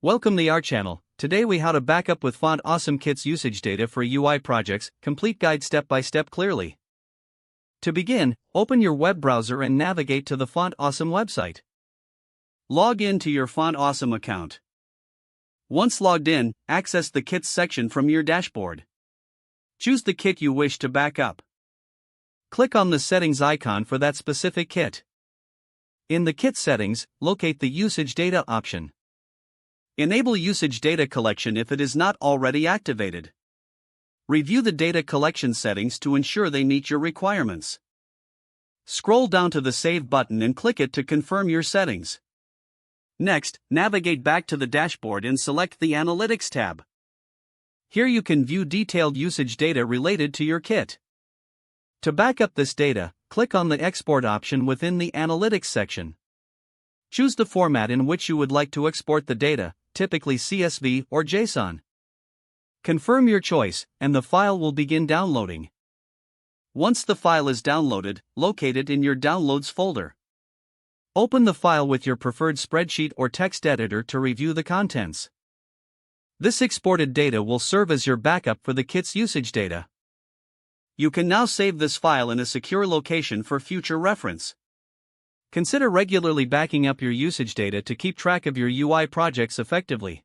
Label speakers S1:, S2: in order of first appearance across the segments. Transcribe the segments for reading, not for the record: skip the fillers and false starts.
S1: Welcome to our channel. Today we how to backup with Font Awesome Kit's usage data for UI projects, complete guide step by step clearly. To begin, open your web browser and navigate to the Font Awesome website. Log in to your Font Awesome account. Once logged in, access the Kits section from your dashboard. Choose the kit you wish to backup. Click on the settings icon for that specific kit. In the kit settings, locate the usage data option. Enable usage data collection if it is not already activated. Review the data collection settings to ensure they meet your requirements. Scroll down to the Save button and click it to confirm your settings. Next, navigate back to the dashboard and select the Analytics tab. Here you can view detailed usage data related to your kit. To back up this data, click on the Export option within the Analytics section. Choose the format in which you would like to export the data, typically CSV or JSON. Confirm your choice, and the file will begin downloading. Once the file is downloaded, locate it in your Downloads folder. Open the file with your preferred spreadsheet or text editor to review the contents. This exported data will serve as your backup for the kit's usage data. You can now save this file in a secure location for future reference. Consider regularly backing up your usage data to keep track of your UI projects effectively.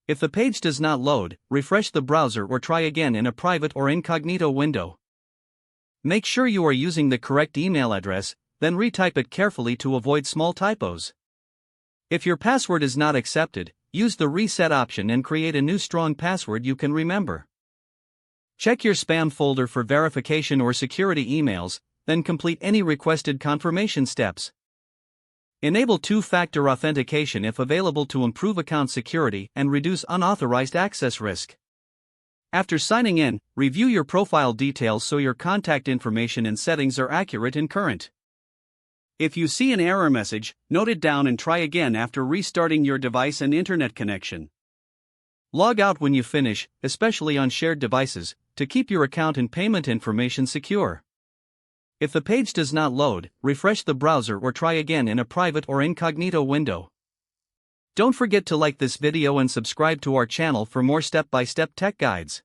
S1: If the page does not load, refresh the browser or try again in a private or incognito window. Make sure you are using the correct email address, then retype it carefully to avoid small typos. If your password is not accepted, use the reset option and create a new strong password you can remember. Check your spam folder for verification or security emails, then complete any requested confirmation steps. Enable two-factor authentication if available to improve account security and reduce unauthorized access risk. After signing in, review your profile details so your contact information and settings are accurate and current. If you see an error message, note it down and try again after restarting your device and internet connection. Log out when you finish, especially on shared devices, to keep your account and payment information secure. If the page does not load, refresh the browser or try again in a private or incognito window. Don't forget to like this video and subscribe to our channel for more step-by-step tech guides.